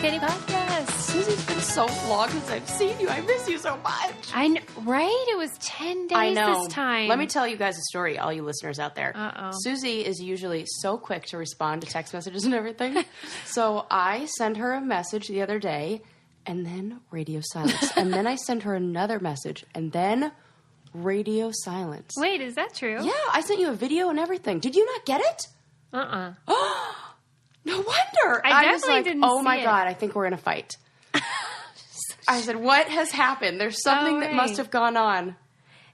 Candy Podcast. Susie, it's been so long since I've seen you. I miss you so much. I know, right? It was 10 days this time. Let me tell you guys a story, all you listeners out there. Uh-oh. Susie is usually so quick to respond to text messages and everything. So I send her a message the other day, and then radio silence. And then I send her another message, and then radio silence. Wait, is that true? Yeah, I sent you a video and everything. Did you not get it? No wonder. I was definitely like, didn't oh see my it. God, I think we're in a fight. I said, what has happened? There's something that must have gone on.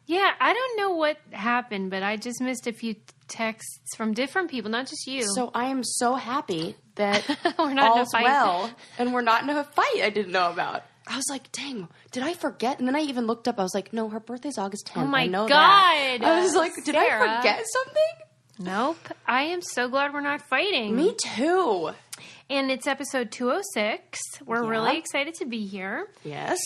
Yeah, I don't know what happened, but I just missed a few texts from different people, not just you. So I am so happy that We're not in a all's fight. well, and we're not in a fight I didn't know about. I was like, dang, did I forget? And then I even looked up. I was like, no, her birthday's August 10th. Oh my I know God. that. I was like, did I Sarah. forget something? Nope. I am so glad we're not fighting. Me too. And it's episode 206. We're Yeah. really excited to be here. Yes.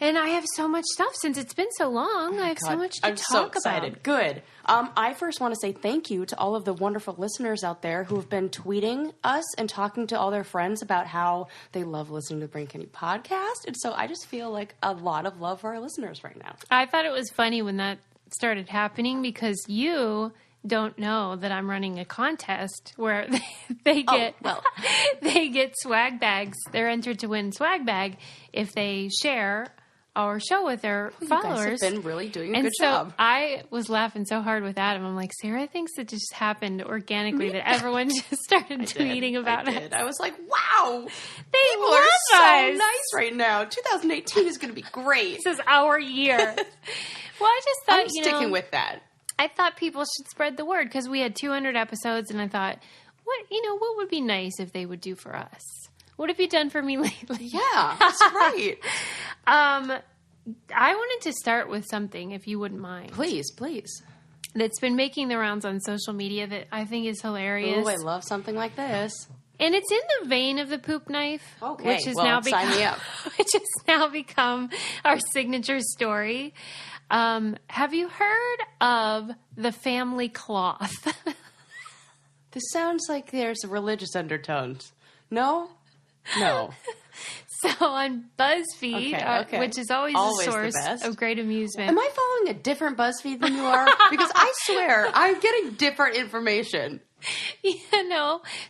And I have so much stuff since it's been so long. I have so God, much to I'm talk so excited. about. Good. I first want to say thank you to all of the wonderful listeners out there who have been tweeting us and talking to all their friends about how they love listening to the Brain Candy podcast. And so I just feel like a lot of love for our listeners right now. I thought it was funny when that started happening because you don't know that I'm running a contest where they get they get swag bags. They're entered to win swag bag if they share our show with their followers. You guys have been really doing a And good so job. I was laughing so hard with Adam. I'm like, Sarah thinks it just happened organically that everyone just started tweeting about it. I was like, wow, They people love are so us. nice right now. 2018 is going to be great. This is our year. Well, I just thought, I'm sticking with that. I thought people should spread the word because we had 200 episodes, and I thought, what would be nice if they would do for us? What have you done for me lately? Yeah, that's right. I wanted to start with something, if you wouldn't mind. Please, please. That's been making the rounds on social media that I think is hilarious. Oh, I love something like this. And it's in the vein of the poop knife, Okay, which has well, now sign me up. which has now become our signature story. Have you heard of the family cloth? This sounds like there's religious undertones. No? No. So on BuzzFeed, Okay. which is always Always a the source best. of great amusement. Am I following a different BuzzFeed than you are? Because I swear, I'm getting different information.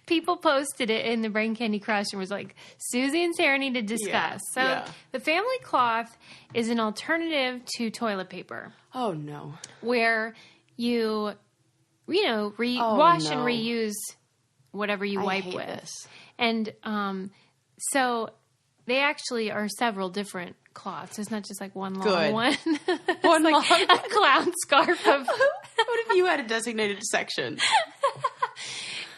People posted it in the Brain Candy Crush and was like, Susie and Sarah need to discuss. The family cloth is an alternative to toilet paper Oh, no. where you wash and reuse whatever you wipe hate with. this. And so they actually are several different cloths. It's not just like one long Good. one. One long a clown scarf of... What if you had a designated section?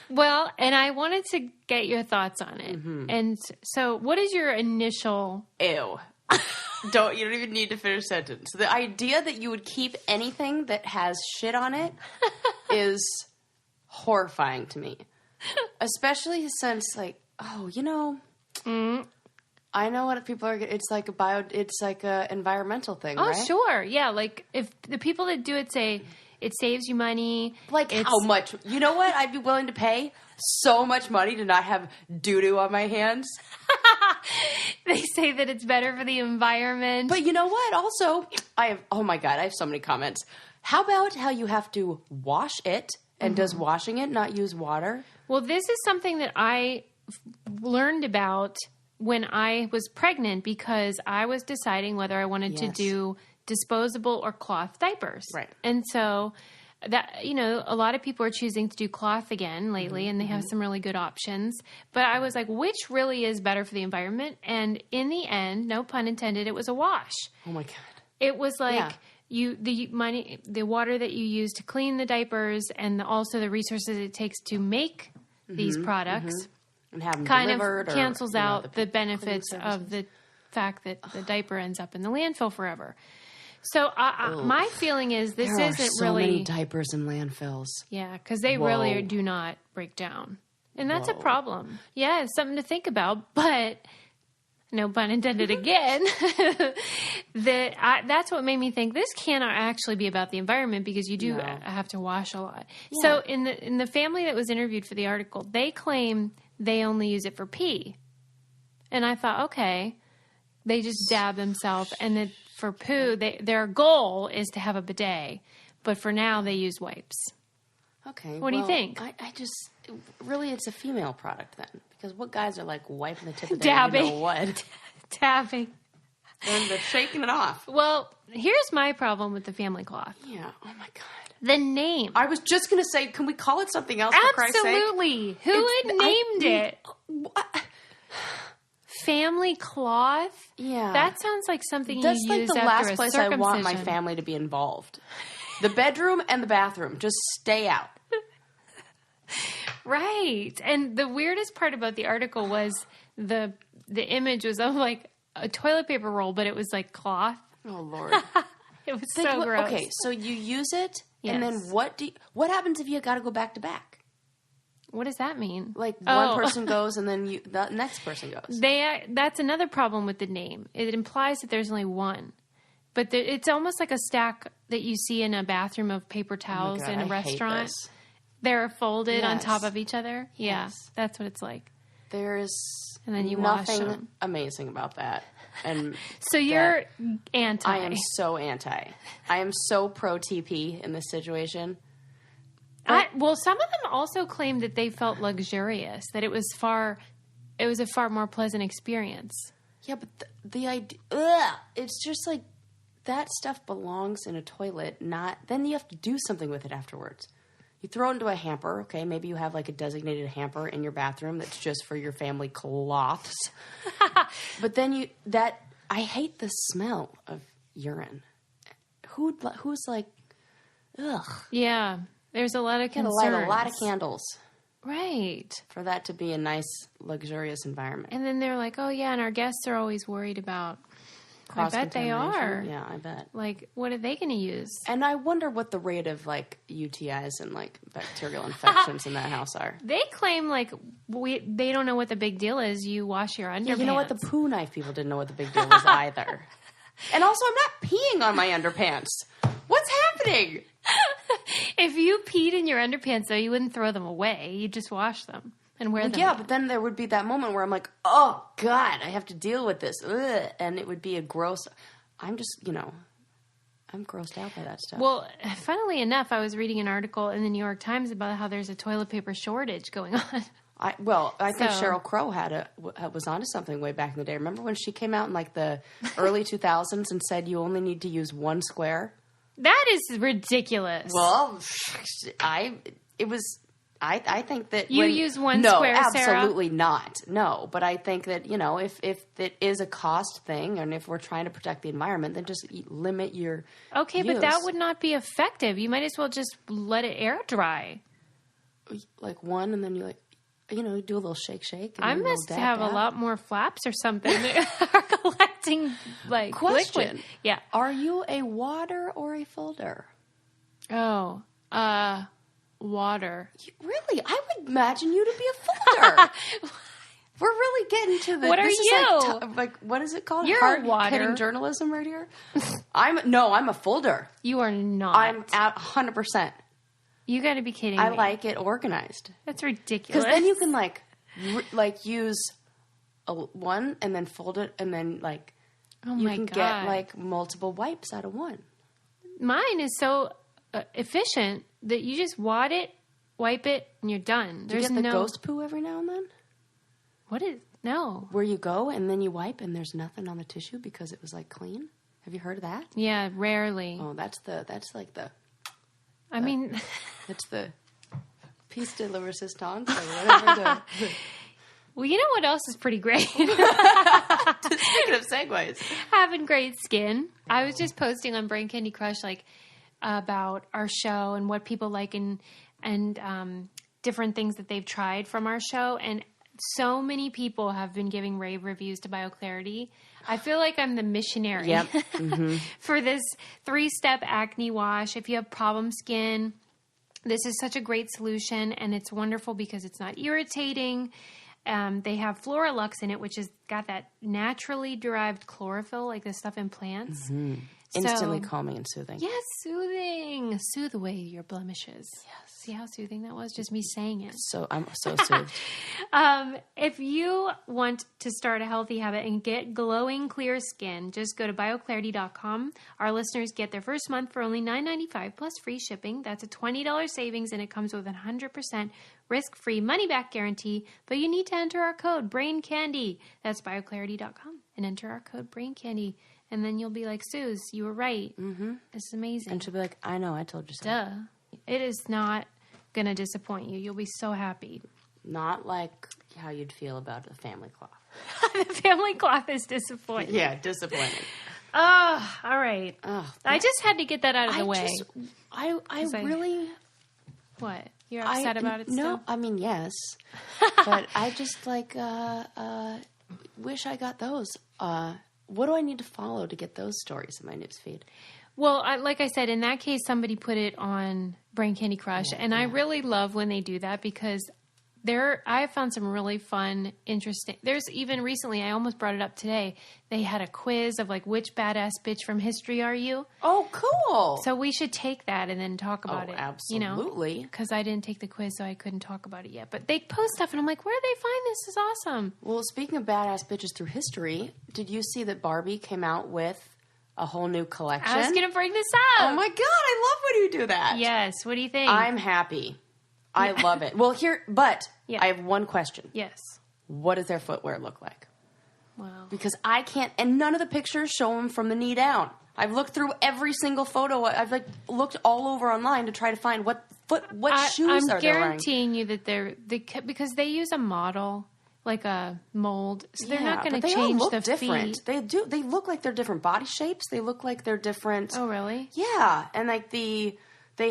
Well, and I wanted to get your thoughts on it. Mm-hmm. And so what is your initial... Ew. You don't even need to finish sentence. The idea that you would keep anything that has shit on it is horrifying to me. Especially since, I know what people are. It's like a environmental thing, Oh, right? sure. Yeah, like if the people that do it say it saves you money. Like how much? You know what? I'd be willing to pay so much money to not have doo-doo on my hands. They say that it's better for the environment. But you know what? Also, oh my God, I have so many comments. How about how you have to wash it, and does washing it not use water? Well, this is something that I learned about when I was pregnant because I was deciding whether I wanted to do disposable or cloth diapers. Right. And so that, a lot of people are choosing to do cloth again lately, and they have some really good options. But I was like, which really is better for the environment? And in the end, no pun intended, it was a wash. Oh my God. It was like the water that you use to clean the diapers and also the resources it takes to make these products And have them kind delivered of or, cancels out the cleaning benefits services. of the fact that the diaper ends up in the landfill forever. So my feeling is this There isn't are so really many diapers in landfills. yeah, because they really do not break down, and that's a problem. Yeah, it's something to think about, but no pun intended again. That's what made me think this cannot actually be about the environment because you do have to wash a lot. Yeah. So in the family that was interviewed for the article, they claim they only use it for pee. And I thought, okay, they just dab themselves. And then for poo, their goal is to have a bidet. But for now, they use wipes. Okay. What do you think? I just, really, it's a female product then. Because what guys are like wiping the tip of Dabbing. You know what? Dabbing. And they're shaking it off. Well, here's my problem with the family cloth. Yeah. Oh my God. The name. I was just going to say, can we call it something else for Christ's sake? Absolutely. Who had named it? Family cloth? Yeah. That sounds like something That's you like use the after last a place I want my circumcision. family to be involved. The bedroom and the bathroom. Just stay out. Right. And the weirdest part about the article was the image was of like a toilet paper roll, but it was like cloth. Oh, Lord. It was so gross. Okay, so you use it, and Yes. then what happens if you got to go back to back? What does that mean? Like one person goes, and then the next person goes. That's another problem with the name. It implies that there's only one. But it's almost like a stack that you see in a bathroom of paper towels in a restaurant. Hate this. They're folded on Yes. top of each other. Yeah, Yes. that's what it's like. There is And then you wash nothing them. amazing about that. And So you're anti. I am so anti. I am so pro TP in this situation. Well, some of them also claimed that they felt luxurious, that it was a far more pleasant experience. Yeah, but the idea, it's just like that stuff belongs in a toilet, then you have to do something with it afterwards. You throw it into a hamper, okay? Maybe you have like a designated hamper in your bathroom that's just for your family cloths. But then I hate the smell of urine. Who's like, ugh. Yeah, there's a lot of Gotta concerns. light a lot of candles Right. for that to be a nice, luxurious environment. And then they're like, oh, yeah, and our guests are always worried about. I bet they are. Yeah, I bet. Like, what are they going to use? And I wonder what the rate of like UTIs and like bacterial infections in that house are. They claim like they don't know what the big deal is. You wash your underpants. Yeah, you know what? The poo knife people didn't know what the big deal was either. And also, I'm not peeing on my underpants. What's happening? If you peed in your underpants, though, you wouldn't throw them away. You'd just wash them and wear them. Yeah, again. but then there would be that moment where I'm like, oh, God, I have to deal with this. Ugh. And it would be a gross... I'm just, I'm grossed out by that stuff. Well, funnily enough, I was reading an article in the New York Times about how there's a toilet paper shortage going on. I think Sheryl Crow was onto something way back in the day. Remember when she came out in like the early 2000s and said you only need to use one square? That is ridiculous. Well, I think that you use one square, Sarah? Absolutely not. No, but I think that if it is a cost thing, and if we're trying to protect the environment, then just limit your Okay, use. but that would not be effective. You might as well just let it air dry. Like one, and then you do a little shake. And I then a little must dab, have dab. a lot more flaps or something that are collecting like Question. liquid. Yeah. Are you a water or a folder? Oh, water. Really? I would imagine you to be a folder. We're really getting to the... What are this is you? like, what is it called? You're a water. Hard-hitting journalism right here? I'm a folder. You are not. I'm at 100%. You got to be kidding I me. like it organized. That's ridiculous. Because then you can use one and then fold it, and then oh you my can God. get multiple wipes out of one. Mine is so efficient that you just wad it, wipe it, and you're done. Do you get the ghost poo every now and then? What is... No. Where you go and then you wipe and there's nothing on the tissue because it was clean? Have you heard of that? Yeah, rarely. Oh, that's the it's the piece de la resistance or whatever. Well, you know what else is pretty great? Speaking of segues. Having great skin. I was just posting on Brain Candy Crush about our show and what people like and different things that they've tried from our show, and so many people have been giving rave reviews to BioClarity. I feel like I'm the missionary Yep. Mm-hmm. for this 3-step acne wash. If you have problem skin, this is such a great solution, and it's wonderful because it's not irritating. They have Floralux in it, which has got that naturally derived chlorophyll, like the stuff in plants. Mm-hmm. Instantly calming and soothing. Yes, soothing. Soothe away your blemishes. Yes. See how soothing that was? Just me saying it. So I'm so soothed. If you want to start a healthy habit and get glowing, clear skin, just go to bioclarity.com. Our listeners get their first month for only $9.95 plus free shipping. That's a $20 savings, and it comes with 100% risk-free money-back guarantee. But you need to enter our code, Brain Candy. That's bioclarity.com, and enter our code, Brain Candy. And then you'll be like, Suze, you were right. Mm-hmm. This is amazing. And she'll be like, I know, I told you so. Duh. It is not going to disappoint you. You'll be so happy. Not like how you'd feel about a family cloth. The family cloth is disappointing. Yeah, disappointing. Oh, all right. Oh, I just had to get that out of the way. I really... What? You're upset about it still? No, I mean, yes. But I just, like, wish I got those. What do I need to follow to get those stories in my newsfeed? Well, like I said, in that case, somebody put it on Brain Candy Crush. And I really love when they do that because I have found some really fun, interesting. There's even recently, I almost brought it up today, they had a quiz of like, which badass bitch from history are you? Oh, cool. So we should take that and then talk about it. Absolutely. Because I didn't take the quiz, so I couldn't talk about it yet. But they post stuff, and I'm like, where do they find this? This is awesome. Well, speaking of badass bitches through history, did you see that Barbie came out with a whole new collection? I was going to bring this up. Oh, my God. I love when you do that. Yes. What do you think? I'm happy. I love it. Well, I have one question. Yes. What does their footwear look like? Wow. Because I can't, and none of the pictures show them from the knee down. I've looked through every single photo. I've looked all over online to try to find what shoes are they wearing. I'm guaranteeing you that because they use a model, like a mold, so they're not going to change the different. feet. They do. They look like they're different body shapes. They look like they're different. Oh, really? Yeah, and like they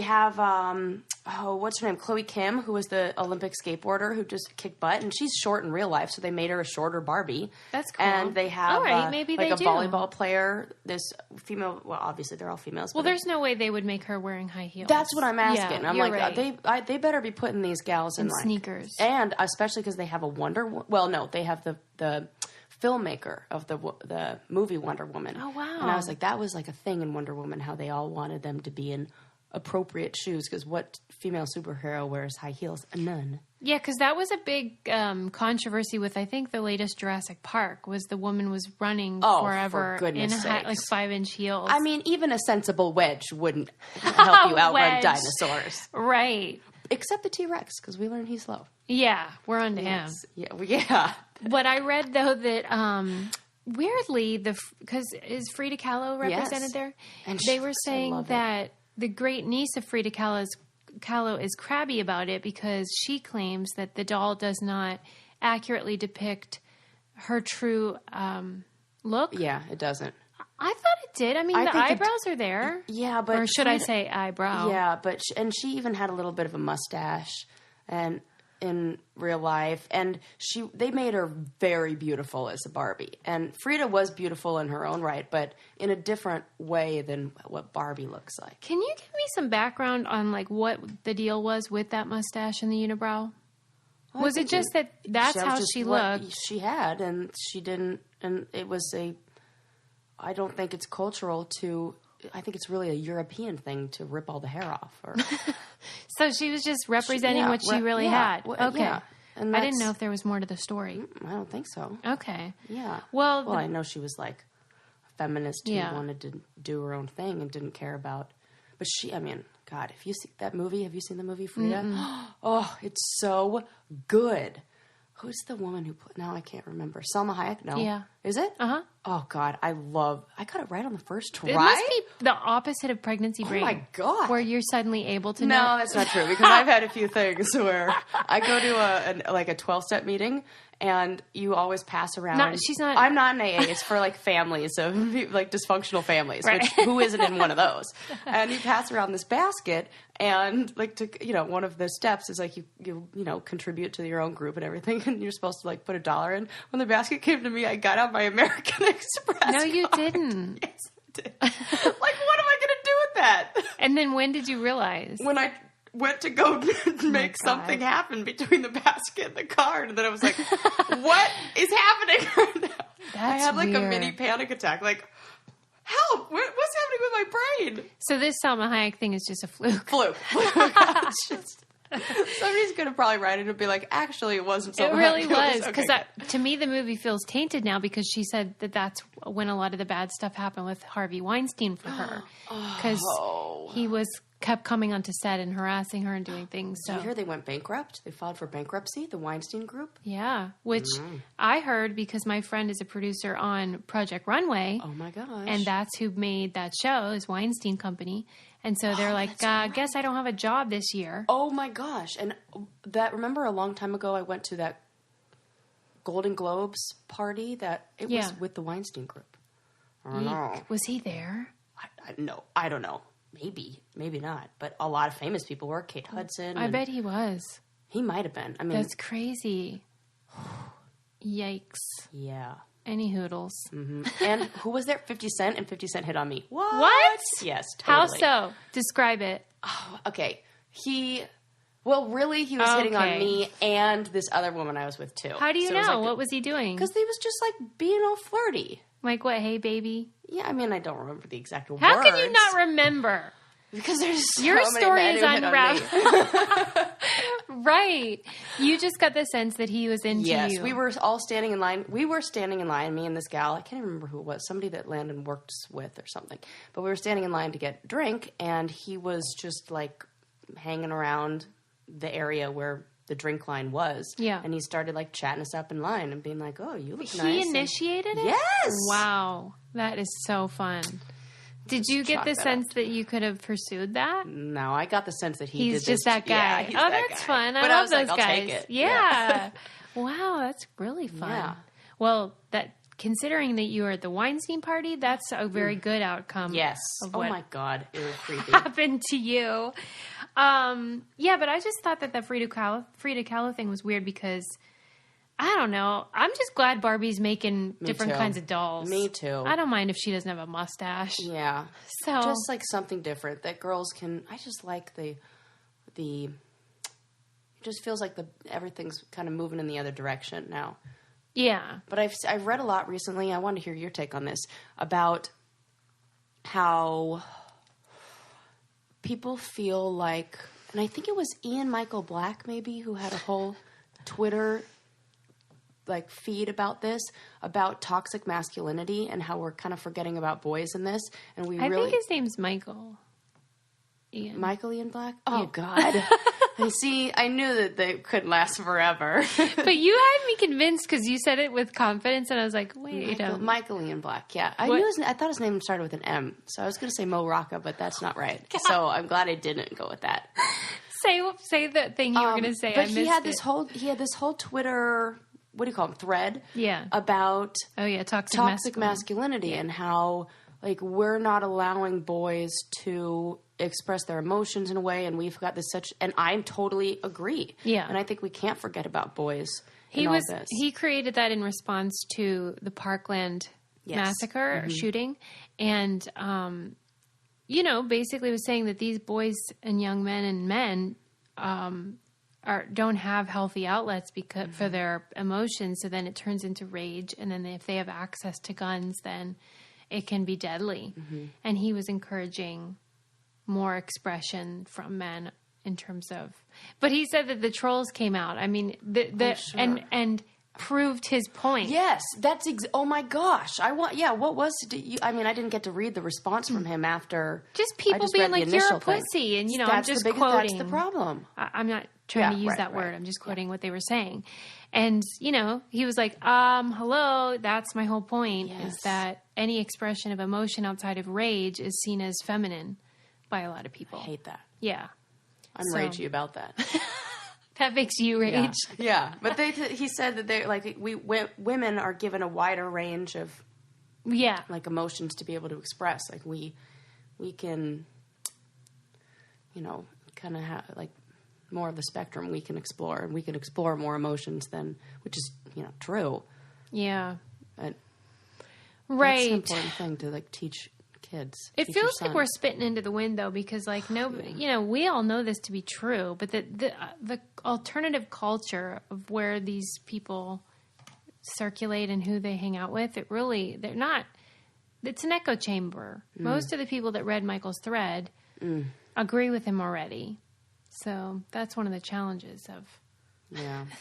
have what's her name? Chloe Kim, who was the Olympic skateboarder who just kicked butt, and she's short in real life, so they made her a shorter Barbie. That's cool. And they have maybe like they a do. volleyball player. This female. Well, obviously they're all females. Well, there's no way they would make her wearing high heels. That's what I'm asking. Yeah, I'm you're like, right. they better be putting these gals in like sneakers, and especially because they have they have the filmmaker of the movie Wonder Woman. Oh, wow. And I was like, that was like a thing in Wonder Woman, how they all wanted them to be in appropriate shoes, because what female superhero wears high heels? None. Yeah, because that was a big controversy with, I think, the latest Jurassic Park, was the woman was running forever in like 5-inch heels. I mean, even a sensible wedge wouldn't help you outrun dinosaurs. Right. Except the T-Rex, because we learned he's slow. Yeah, we're on to him. Yeah. But I read, though, that weirdly, because is Frida Kahlo represented there? And they were saying that the great niece of Frida Kahlo is crabby about it because she claims that the doll does not accurately depict her true look. Yeah, it doesn't. I thought it did. I mean, the eyebrows are there. Yeah, but... Or should I say eyebrow? Yeah, but... and she even had a little bit of a mustache and in real life. And they made her very beautiful as a Barbie. And Frida was beautiful in her own right, but in a different way than what Barbie looks like. Can you give me some background on, like, what the deal was with that mustache and the unibrow? Well, was it just that's how she looked? She had, and she didn't... And it was I don't think it's cultural to... I think it's really a European thing to rip all the hair off. So she was just representing what she really had. Okay. Yeah. And I didn't know if there was more to the story. I don't think so. Okay. Yeah. Well, I know she was like a feminist who wanted to do her own thing and didn't care about... But I mean, God, if you see that movie, have you seen the movie Frida? Oh, it's so good. Who's the woman who now I can't remember. Salma Hayek? No. Yeah. Is it? Uh-huh. Oh, God. I got it right on the first try. It must be the opposite of pregnancy brain. Oh, my God. Where you're suddenly able to know. No, that's not true, because I've had a few things where I go to a 12-step meeting, and you always pass around. I'm not an AA. It's for, like, families of, like, dysfunctional families, right. which who isn't in one of those? And you pass around this basket, and, like, one of the steps is, like, you contribute to your own group and everything, and you're supposed to, like, put $1 in. When the basket came to me, I got out my American Express No, you didn't. Yes, I did. Like, what am I going to do with that? And then when did you realize? When I went to go make something happen between the basket and the card, and then I was like, what is happening right now? I had like a mini panic attack. Like, Help! What's happening with my brain? So this Salma Hayek thing is just a fluke. It's just... Somebody's going to probably write it and be like, actually, it wasn't so It really bad. was. Because to me, the movie feels tainted now because she said that that's when a lot of the bad stuff happened with Harvey Weinstein for her. Because he kept coming onto set and harassing her and doing things. So. Did you hear they went bankrupt? They filed for bankruptcy, the Weinstein Group? Yeah, which I heard because my friend is a producer on Project Runway. Oh, my gosh. And that's who made that show, is Weinstein Company. And so they're like, guess I don't have a job this year. Oh, my gosh. And remember a long time ago I went to that Golden Globes party that it was with the Weinstein Group. I don't know. Was he there? No, I don't know. Maybe not. But a lot of famous people were. Kate Hudson. I bet he was. He might have been. I mean, that's crazy. Yikes. Yeah. Any hoodles. Mm-hmm. And who was there? 50 Cent, and 50 Cent hit on me. What? Yes, totally. How so? Describe it. Oh, okay. He was hitting on me and this other woman I was with too. How do you know? What was he doing? Because he was just like being all flirty. Like what? Hey, baby? Yeah, I mean, I don't remember the exact words. How can you not remember? Because there's your so story many is men who hit on me. Right. You just got the sense that he was into you. Yes, we were all standing in line. We were standing in line, me and this gal. I can't even remember who it was. Somebody that Landon worked with or something. But we were standing in line to get a drink, and he was just like hanging around the area where the drink line was. Yeah. And he started like chatting us up in line and being like, oh, you look nice. He initiated it? Yes. Wow. That is so fun. Did you get the sense that you could have pursued that? No, I got the sense that he's just that guy. Yeah, that's fun. I love love those guys. I'll take it. Yeah. Wow, that's really fun. Yeah. Well, considering that you were at the Weinstein party, that's a very good outcome. Yes. Of oh what my God, it was creepy. happened to you. Yeah, but I just thought that the Frida Kahlo thing was weird because I don't know. I'm just glad Barbie's making different kinds of dolls. Me too. I don't mind if she doesn't have a mustache. Yeah. So just like something different that girls can. I just like the. It just feels like everything's kind of moving in the other direction now. Yeah. But I've read a lot recently. I want to hear your take on this about how people feel like, and I think it was Ian Michael Black maybe who had a whole Twitter feed about this, about toxic masculinity and how we're kind of forgetting about boys in this. And I think his name's Michael Ian. Michael Ian Black? Oh, yeah. God. I knew that they couldn't last forever. But you had me convinced because you said it with confidence, and I was like, wait. Michael Ian Black, yeah. I thought his name started with an M, so I was going to say Mo Rocca, but that's not right. God. So I'm glad I didn't go with that. Say the thing you were going to say. But he had this whole Twitter... What do you call them? Thread? Yeah. About toxic masculinity and how we're not allowing boys to express their emotions in a way, and we've got this and I totally agree. Yeah. And I think we can't forget about boys. He created that in response to the Parkland massacre shooting, and basically was saying that these boys and young men and men don't have healthy outlets for their emotions, so then it turns into rage, and then if they have access to guns, then it can be deadly. Mm-hmm. And he was encouraging more expression from men in terms of, but he said that the trolls came out. I mean, and proved his point. Yes, that's oh my gosh! What was I mean, I didn't get to read the response from him after. Just people being like, "You're a pussy," and I'm just quoting. That's the problem. I'm not trying to use that word. I'm just quoting what they were saying, and he was like, "Hello, that's my whole point is that any expression of emotion outside of rage is seen as feminine by a lot of people." I hate that. Yeah, I'm ragey about that. That makes you rage. Yeah. But he said that women are given a wider range of emotions to be able to express. We can kind of have more of the spectrum we can explore, and we can explore more emotions which is true. Yeah. But right. That's an important thing to teach kids. It feels like we're spitting into the wind though, because nobody, we all know this to be true, but the alternative culture of where these people circulate and who they hang out with, they're not it's an echo chamber. Most of the people that read Michael's thread agree with him already. So that's one of the challenges of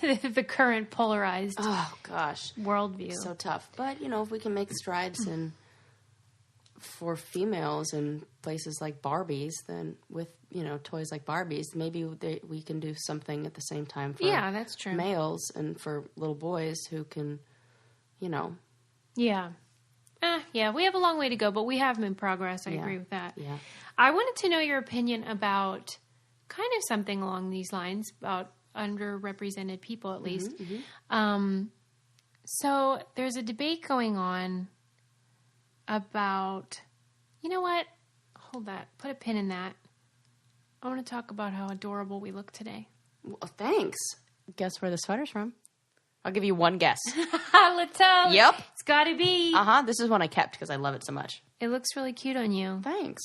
the current polarized worldview. So tough. But, if we can make strides for females in places like Barbies, then with, toys like Barbies, maybe we can do something at the same time for that's true. males and for little boys who can, Yeah. We have a long way to go, but we have made progress. I agree with that. Yeah. I wanted to know your opinion about kind of something along these lines, about underrepresented people at least. So there's a debate going on about, you know what? Hold that. Put a pin in that. I want to talk about how adorable we look today. Well, thanks. Guess where the sweater's from? I'll give you one guess. Leto. Yep. It's got to be. This is one I kept because I love it so much. It looks really cute on you. Thanks.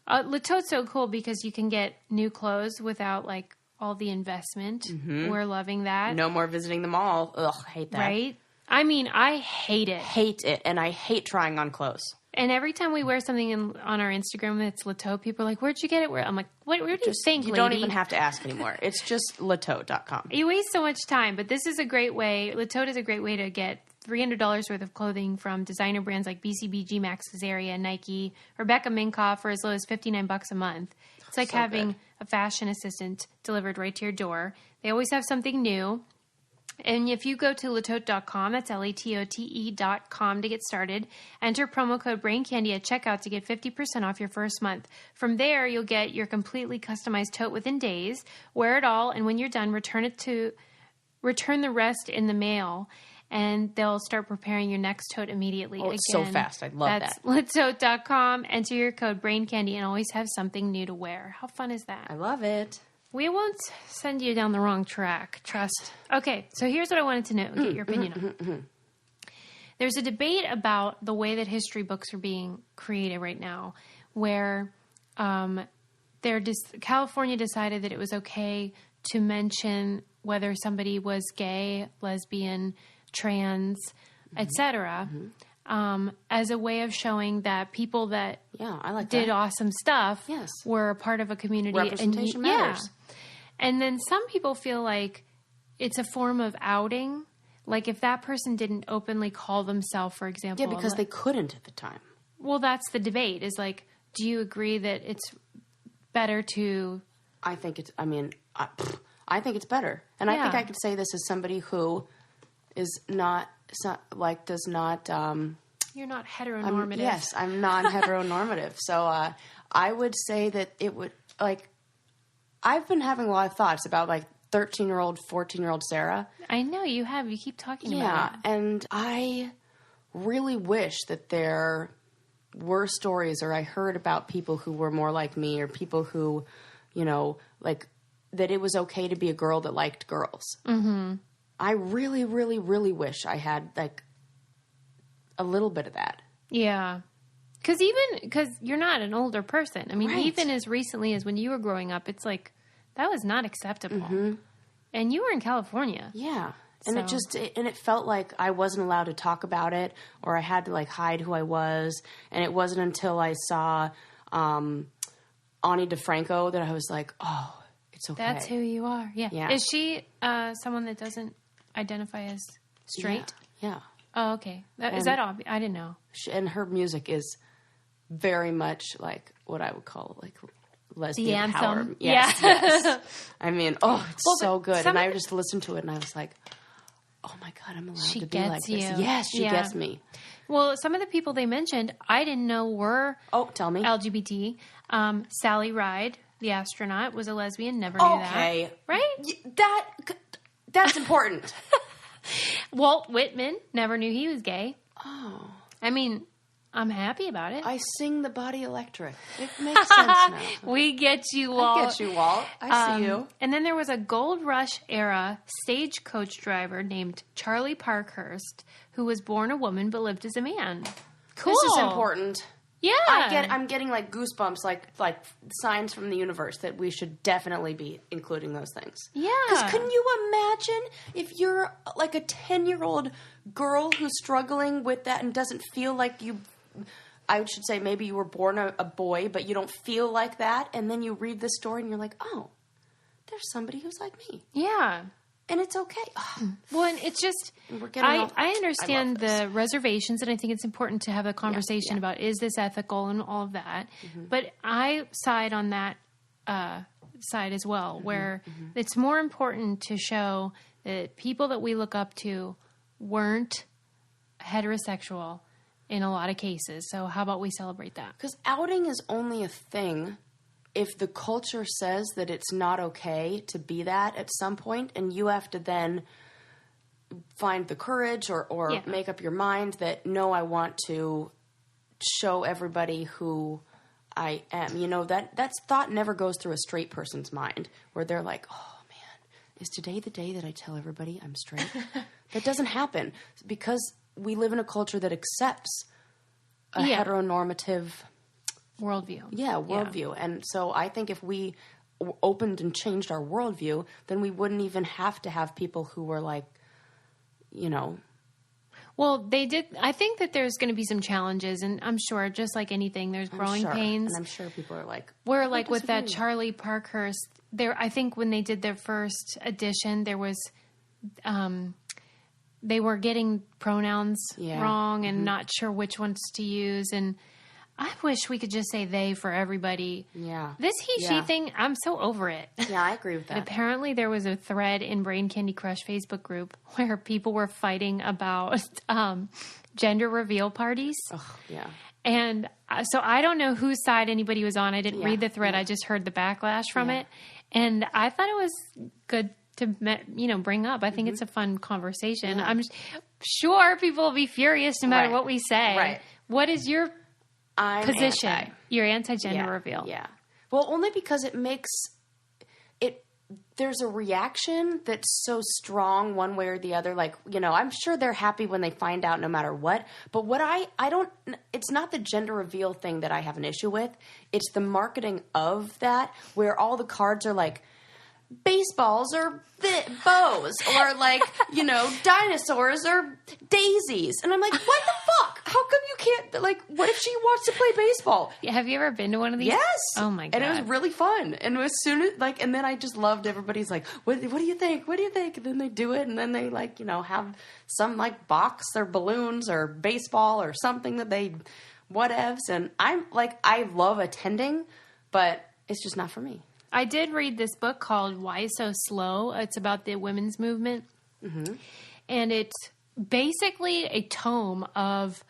Leto's so cool because you can get new clothes without like all the investment. We're loving that. No more visiting the mall. Ugh, hate that. Right? I mean, I hate it. Hate it. And I hate trying on clothes. And every time we wear something on our Instagram that's Leto, people are like, where'd you get it? I'm like, where do you think, You don't even have to ask anymore. It's just leto.com. You waste so much time, but this is a great way. Leto is a great way to get $300 worth of clothing from designer brands like BCBG, Max Caesarea, Nike, Rebecca Minkoff for as low as $59 a month. It's like having a fashion assistant delivered right to your door. They always have something new. And if you go to latote.com, that's LATOTE.com to get started, enter promo code BrainCandy at checkout to get 50% off your first month. From there, you'll get your completely customized tote within days, wear it all, and when you're done, return the rest in the mail, and they'll start preparing your next tote immediately. Oh, it's so fast. I love that's that. Latote.com, enter your code BrainCandy, and always have something new to wear. How fun is that? I love it. We won't send you down the wrong track. Trust. Okay, so here's what I wanted to know. Get your opinion on. There's a debate about the way that history books are being created right now, where California decided that it was okay to mention whether somebody was gay, lesbian, trans, etc., as a way of showing that people that did awesome stuff were a part of a community. Representation matters. Yeah. And then some people feel like it's a form of outing. Like if that person didn't openly call themselves, for example. Yeah, because they couldn't at the time. Well, that's the debate is like, do you agree that it's better to... I think it's better. And I think I could say this as somebody who is not, does not... You're not heteronormative. Yes, I'm non-heteronormative. So I would say that it would, I've been having a lot of thoughts about 13-year-old, 14-year-old Sarah. I know you have. You keep talking about it. Yeah, and I really wish that there were stories, or I heard about people who were more like me, or people who, that it was okay to be a girl that liked girls. Mm-hmm. I really, really, really wish I had, a little bit of that. Yeah. Because you're not an older person. I mean, even as recently as when you were growing up, it's that was not acceptable. Mm-hmm. And you were in California. Yeah. And it felt like I wasn't allowed to talk about it, or I had to hide who I was. And it wasn't until I saw Ani DeFranco that I was like, oh, it's okay. That's who you are. Yeah. Is she someone that doesn't identify as straight? Yeah. Oh, okay. Is that obvious? I didn't know. And her music is very much what I would call lesbian the anthem. Power. Yes. I mean, it's so good. And I just listened to it and I was like, oh my God, I'm allowed to be like this. Yes, she gets me. Well, some of the people they mentioned, I didn't know were tell me. LGBT. Sally Ride, the astronaut, was a lesbian. Never knew that. Okay. Right? That's important. Walt Whitman, never knew he was gay. Oh. I mean, I'm happy about it. I sing the body electric. It makes sense now. We get you, Walt. I get you, Walt. I see you. And then there was a Gold Rush era stagecoach driver named Charlie Parkhurst, who was born a woman but lived as a man. Cool. This is important. Yeah. I'm getting goosebumps, like signs from the universe that we should definitely be including those things. Yeah. Because can you imagine if you're a 10-year-old girl who's struggling with that and doesn't feel like you I should say maybe you were born a boy, but you don't feel like that. And then you read the story and you're like, oh, there's somebody who's like me. Yeah. And it's okay. Well, and it's just, I understand the reservations, and I think it's important to have a conversation about, is this ethical and all of that. Mm-hmm. But I side on that side as well, where it's more important to show that people that we look up to weren't heterosexual in a lot of cases. So how about we celebrate that? Because outing is only a thing if the culture says that it's not okay to be that at some point, and you have to then find the courage or make up your mind that, no, I want to show everybody who I am. You know, that thought never goes through a straight person's mind, where they're like, oh, man, is today the day that I tell everybody I'm straight? That doesn't happen because we live in a culture that accepts a heteronormative worldview. Yeah, worldview. Yeah. And so I think if we opened and changed our worldview, then we wouldn't even have to have people who were like, you know. Well, they did. I think that there's going to be some challenges, and I'm sure, just like anything, there's growing pains. And I'm sure people are like, where like with that Charlie Parkhurst, there, I think when they did their first edition, there was, they were getting pronouns wrong and not sure which ones to use, and I wish we could just say they for everybody. Yeah. This he-she thing, I'm so over it. Yeah, I agree with that. And apparently there was a thread in Brain Candy Crush Facebook group where people were fighting about gender reveal parties. Oh, yeah. And so I don't know whose side anybody was on. I didn't read the thread. I just heard the backlash from it. And I thought it was good to, bring up. I think it's a fun conversation. Yeah. I'm sure people will be furious no matter what we say. Right. What is your position? Anti. You're anti-gender reveal. Yeah. Well, only because it makes it, there's a reaction that's so strong one way or the other. Like, I'm sure they're happy when they find out no matter what. But what it's not the gender reveal thing that I have an issue with. It's the marketing of that, where all the cards are like, baseballs or bows or like, dinosaurs or daisies. And I'm like, what the fuck? How come you can't, like, what if she wants to play baseball? Yeah, have you ever been to one of these? Yes. Oh my God. And it was really fun. And as soon as, like, and then I just loved everybody's like, what do you think? What do you think? And then they do it. And then they like, have some like box or balloons or baseball or something that they whatevs. And I'm like, I love attending, but it's just not for me. I did read this book called Why So Slow. It's about the women's movement. Mm-hmm. And it's basically a tome of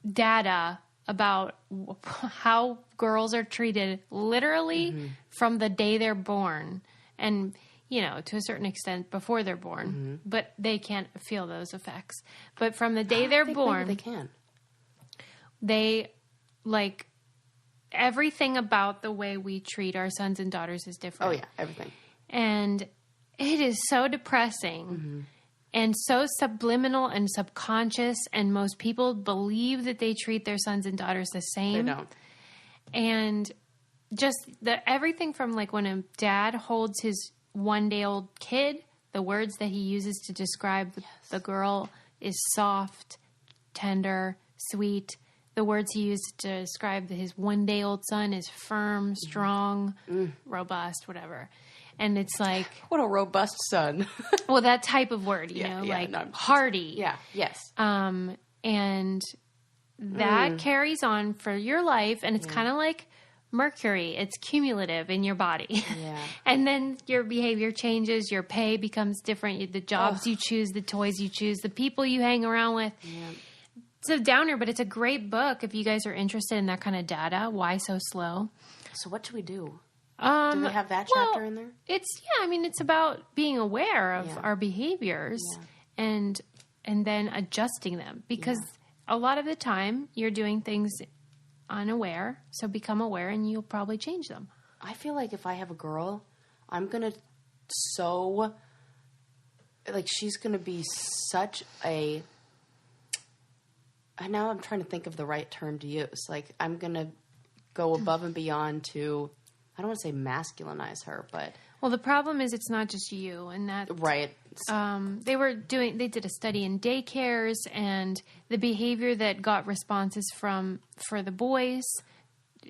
data about how girls are treated literally from the day they're born. And, to a certain extent before they're born. But they can't feel those effects. But from the day they're born, maybe they can. They, like, everything about the way we treat our sons and daughters is different. Oh, yeah, everything. And it is so depressing and so subliminal and subconscious, and most people believe that they treat their sons and daughters the same. They don't. And just everything from, like, when a dad holds his one-day-old kid, the words that he uses to describe the girl is soft, tender, sweet. The words he used to describe his one-day-old son is firm, strong, robust, whatever. And it's like... What a robust son. Well, that type of word, hardy. Yeah, yes. And that carries on for your life, and it's kind of like mercury. It's cumulative in your body. Yeah. And then your behavior changes, your pay becomes different, the jobs you choose, the toys you choose, the people you hang around with. Yeah. It's a downer, but it's a great book if you guys are interested in that kind of data. Why So Slow? So what should we do? Do they have that chapter in there? It's about being aware of our behaviors and then adjusting them, because a lot of the time you're doing things unaware. So become aware and you'll probably change them. I feel like if I have a girl, I'm going to she's going to be such a... Now I'm trying to think of the right term to use. Like, I'm going to go above and beyond to, I don't want to say masculinize her, but Well, the problem is it's not just you, and that Right. They did a study in daycares, and the behavior that got responses for the boys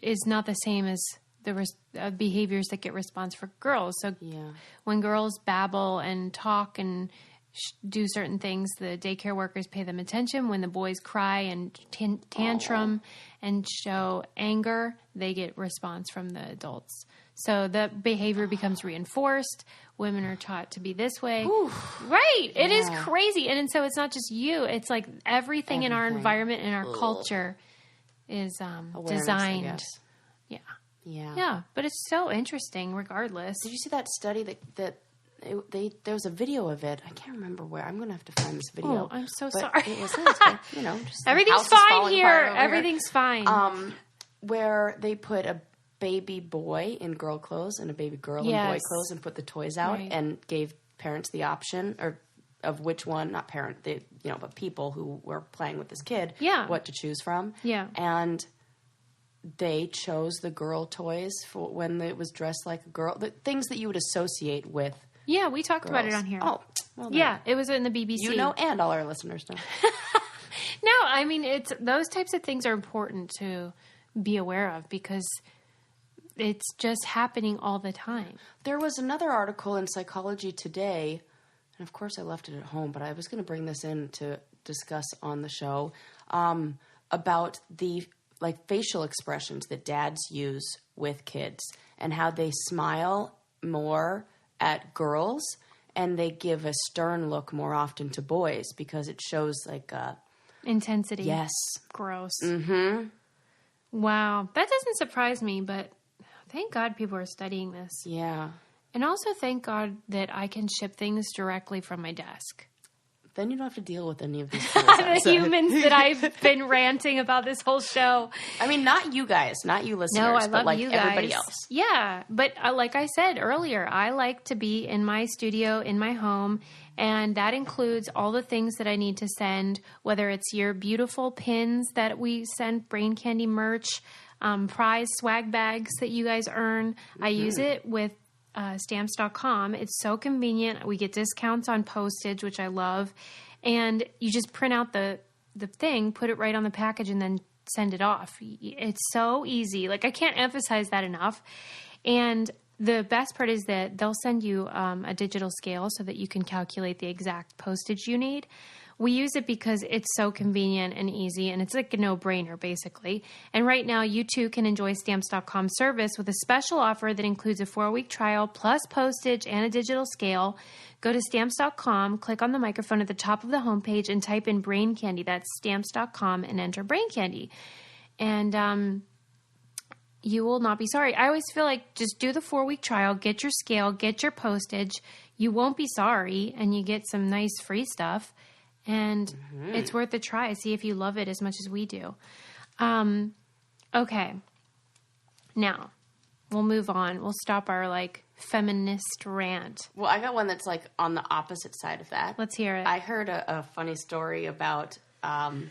is not the same as the behaviors that get response for girls. So when girls babble and talk and do certain things, the daycare workers pay them attention. When the boys cry and tantrum and show anger, they get response from the adults. So the behavior becomes reinforced. Women are taught to be this way. Oof. Right. It is crazy. And so it's not just you. It's like everything in our environment and our culture is designed. Yeah. Yeah. But it's so interesting regardless. Did you see that study that there was a video of it? I can't remember where. I'm going to have to find this video. Oh, I'm so but sorry. Just everything's fine here. Everything's fine. Where they put a baby boy in girl clothes and a baby girl in boy clothes and put the toys out and gave parents the option of which one, not parent, but people who were playing with this kid, what to choose from. Yeah. And they chose the girl toys for when it was dressed like a girl, the things that you would associate with. Yeah, we talked about it on here. Oh, well, yeah, it was in the BBC. You know, and all our listeners know. No, I mean, it's those types of things are important to be aware of because it's just happening all the time. There was another article in Psychology Today, and of course I left it at home, but I was going to bring this in to discuss on the show, about the facial expressions that dads use with kids and how they smile more at girls and they give a stern look more often to boys because it shows intensity. Yes. Gross. Mm-hmm. Wow. That doesn't surprise me, but thank God people are studying this. Yeah. And also thank God that I can ship things directly from my desk. Then you don't have to deal with any of these the humans that I've been ranting about this whole show. I mean, not you guys, not you listeners, no, I but love you guys. Everybody else. Yeah, but like I said earlier, I like to be in my studio, in my home, and that includes all the things that I need to send, whether it's your beautiful pins that we send, Brain Candy merch, prize swag bags that you guys earn. Mm-hmm. I use it with stamps.com. It's so convenient. We get discounts on postage, which I love. And you just print out the thing, put it right on the package, and then send it off. It's so easy. I can't emphasize that enough. And the best part is that they'll send you a digital scale so that you can calculate the exact postage you need. We use it because it's so convenient and easy, and it's like a no-brainer, basically. And right now, you too can enjoy Stamps.com service with a special offer that includes a 4-week trial plus postage and a digital scale. Go to Stamps.com, click on the microphone at the top of the homepage, and type in Brain Candy. That's Stamps.com, and enter Brain Candy. And you will not be sorry. I always feel like just do the 4-week trial, get your scale, get your postage. You won't be sorry, and you get some nice free stuff. And it's worth a try. See if you love it as much as we do. Okay. Now, we'll move on. We'll stop our, feminist rant. Well, I got one that's, on the opposite side of that. Let's hear it. I heard a funny story about what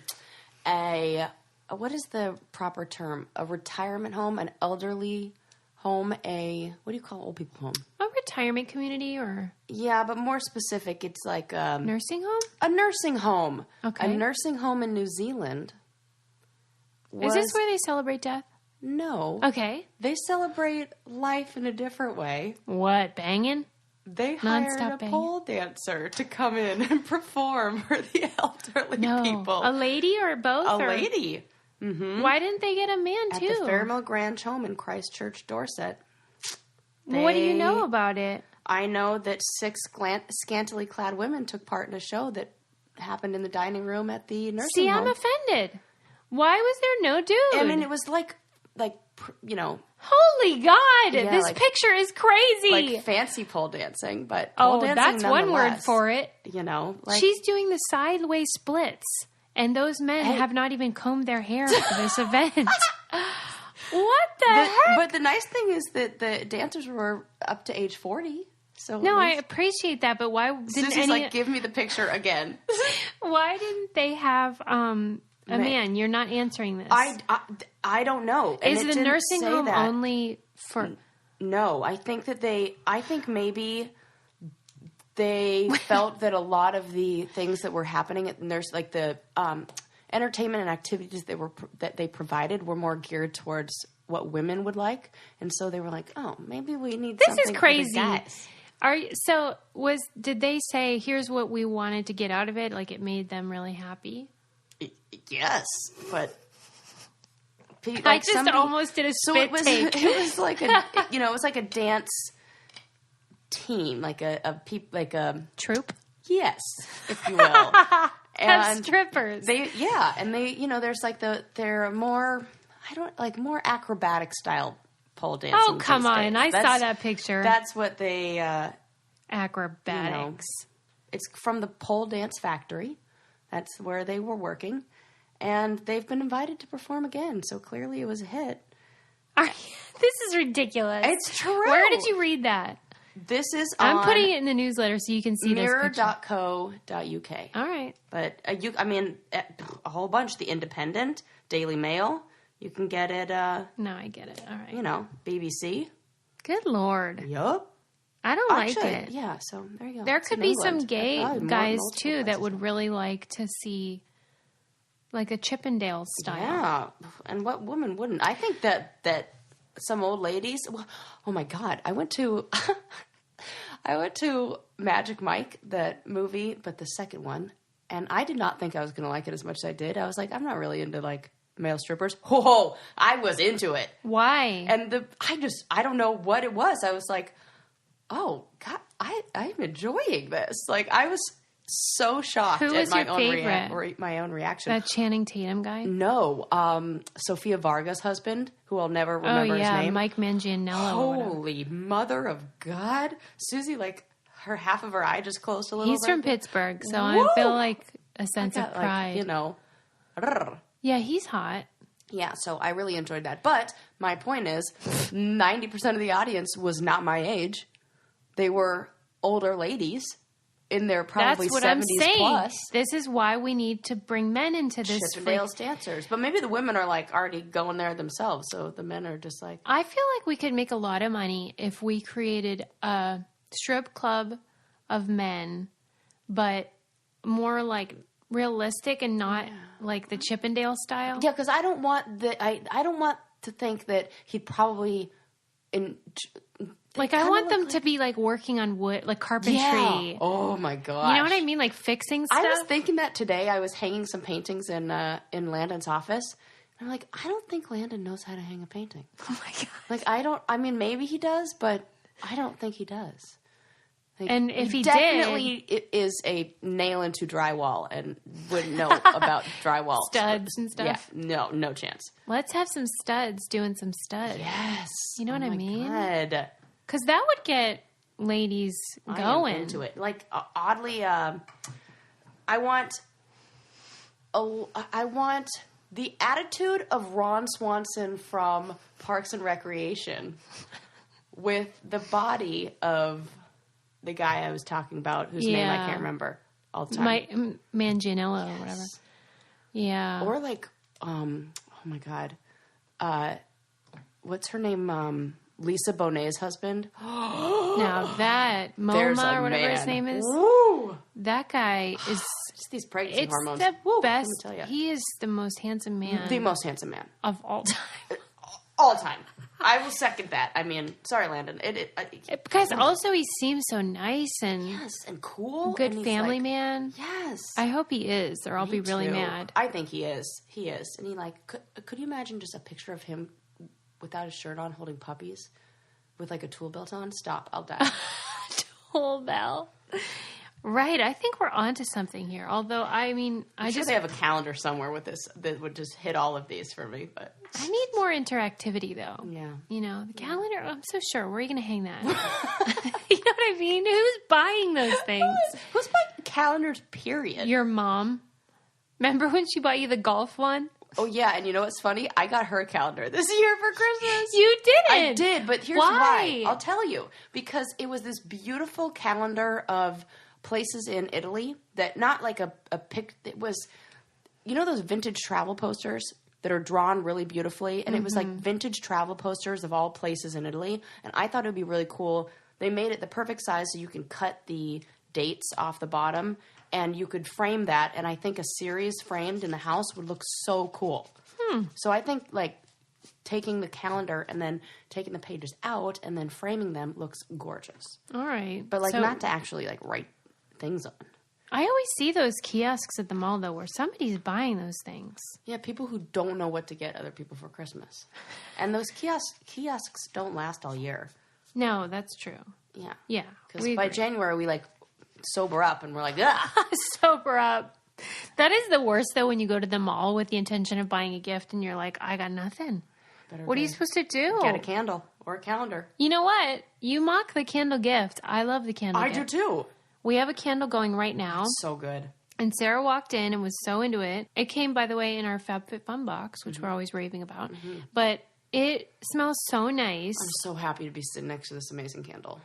is the proper term? A retirement home, an elderly home, what do you call old people home? A retirement community or? Yeah, but more specific, it's like nursing home? A nursing home. Okay. A nursing home in New Zealand. Is this where they celebrate death? No. Okay. They celebrate life in a different way. What, banging? They hired a pole dancer to come in and perform for the elderly people. A lady or both? A lady. Mm-hmm. Why didn't they get a man, too? At the Fairmill Grange home in Christchurch, Dorset. What do you know about it? I know that 6 scantily clad women took part in a show that happened in the dining room at the nursing home. I'm offended. Why was there no dude? I mean, it was Holy God! Yeah, this picture is crazy. Fancy pole dancing, but pole dancing that's one word for it. She's doing the sideways splits. And those men have not even combed their hair for this event. What the heck? But the nice thing is that the dancers were up to age 40. So no, I appreciate that, but why didn't Susie's give me the picture again. Why didn't they have a man? You're not answering this. I don't know. Is the nursing home only for... No, I think maybe they felt that a lot of the things that were happening, and there's like the entertainment and activities that they provided were more geared towards what women would like, and so they were like, oh, maybe we need this something is crazy. For the guys. Did they say, here's what we wanted to get out of it? Like, it made them really happy? Yes, but like I just almost did a spit take. It was like it was like a dance team, like a troop. Yes, if you will. And strippers. There's like they're more more acrobatic style pole dancing. Oh, come on. I saw that picture. That's what they... acrobatics. It's from the Pole Dance Factory. That's where they were working. And they've been invited to perform again. So clearly it was a hit. This is ridiculous. It's true. Where did you read that? This is on... I'm putting it in the newsletter so you can see mirror.co.uk. All right. But, a whole bunch. The Independent, Daily Mail... You can get it, No, I get it. All right. BBC. Good Lord. Yup. I don't like it. Yeah, so there you go. There could be some gay guys, too, that would really like to see, like, a Chippendale style. Yeah. And what woman wouldn't? I think that some old ladies... Well, oh, my God. I went to Magic Mike, that movie, but the second one, and I did not think I was going to like it as much as I did. I was like, I'm not really into, like... male strippers. Oh, I was into it. Why? And I don't know what it was. I was like, oh God, I'm enjoying this. Like I was so shocked at my own reaction. That Channing Tatum guy? No, Sofia Varga's husband, who I'll never remember his name. Mike Manganiello. Holy mother of God, Susie! Like her half of her eye just closed a little. He's from Pittsburgh, so Woo! I feel like a sense of pride. Yeah, he's hot. Yeah, so I really enjoyed that. But my point is, 90% of the audience was not my age. They were older ladies in their probably 70s I'm saying. Plus. This is why we need to bring men into this. Chippendales dancers. But maybe the women are like already going there themselves, so the men are just like... I feel like we could make a lot of money if we created a strip club of men, but more like... realistic and not like the Chippendale style. Yeah, because I don't want I don't want to think that he'd probably I want them to be like working on wood, like carpentry. Yeah. Oh my god! You know what I mean? Like fixing stuff. I was thinking that today. I was hanging some paintings in Landon's office. And I'm like, I don't think Landon knows how to hang a painting. Oh my god! Like I mean, maybe he does, but I don't think he does. Like, and if he definitely is a nail into drywall and wouldn't know about drywall studs and stuff. Yeah, no chance. Let's have some studs doing some studs. Yes, you know what I mean? God. Because that would get ladies going into it. Like oddly, I want the attitude of Ron Swanson from Parks and Recreation with the body of the guy I was talking about, whose name I can't remember all the time. Manganiello or whatever. Yeah. Or like, oh my God. What's her name? Lisa Bonet's husband. Now that, MoMA or whatever his name is. Woo! That guy is... Just these pregnancy hormones. It's the best. Let me tell you. He is the most handsome man. The most handsome man. Of all time. All time. I will second that. I mean, sorry, Landon. Because also he seems so nice and... Yes, and cool. Good and family man. Yes. I hope he is, or I'll be really mad. I think he is. He is. And he could you imagine just a picture of him without his shirt on holding puppies with like a tool belt on? Stop. I'll die. Tool belt. Right. I think we're onto something here. Although, I mean, I'm sure they have a calendar somewhere with this that would just hit all of these for me. But I need more interactivity, though. Yeah. You know, the calendar, I'm so sure. Where are you going to hang that? You know what I mean? Who's buying those things? Who's buying calendars, period? Your mom. Remember when she bought you the golf one? Oh, yeah. And you know what's funny? I got her a calendar this year for Christmas. You didn't? I did, but here's why. I'll tell you. Because it was this beautiful calendar of places in Italy that not like a pic. It was, you know, those vintage travel posters. that are drawn really beautifully. And it was like vintage travel posters of all places in Italy. And I thought it would be really cool. They made it the perfect size so you can cut the dates off the bottom and you could frame that. And I think a series framed in the house would look so cool. So I think like taking the calendar and then taking the pages out and then framing them looks gorgeous. All right. But like not to actually like write things on. I always see those kiosks at the mall though where somebody's buying those things. Yeah, people who don't know what to get other people for Christmas. And those kiosks don't last all year. No, that's true. Yeah. Yeah. Because by January we like sober up and we're like, ah. Sober up. That is the worst though when you go to the mall with the intention of buying a gift and you're like, I got nothing. What are you supposed to do? Get a candle or a calendar. You know what? You mock the candle gift. I love the candle gift. I do too. We have a candle going right now. So good. And Sarah walked in and was so into it. It came, by the way, in our FabFitFun box, which we're always raving about. But it smells so nice. I'm so happy to be sitting next to this amazing candle.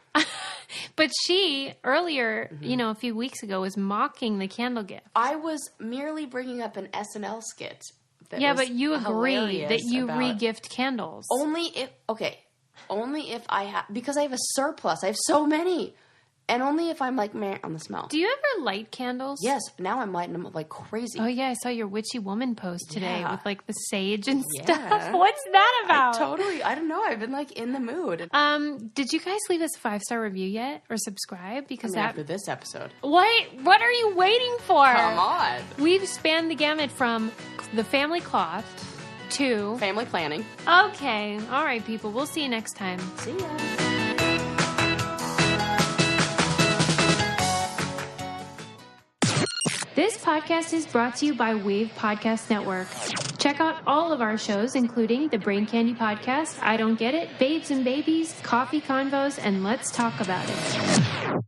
But she, earlier, a few weeks ago, was mocking the candle gift. I was merely bringing up an SNL skit. But you agree that you re-gift candles. Only if I have, because I have a surplus. I have so many. And only if I'm like, meh, on the smell. Do you ever light candles? Yes. Now I'm lighting them like crazy. Oh, yeah. I saw your witchy woman post today with like the sage and stuff. What's that about? I don't know. I've been like in the mood. Did you guys leave us a 5-star review yet or subscribe? Because after this episode. What are you waiting for? Come on. We've spanned the gamut from the family cloth to family planning. Okay. All right, people. We'll see you next time. See ya. This podcast is brought to you by Wave Podcast Network. Check out all of our shows, including the Brain Candy Podcast, I Don't Get It, Babes and Babies, Coffee Convos, and Let's Talk About It.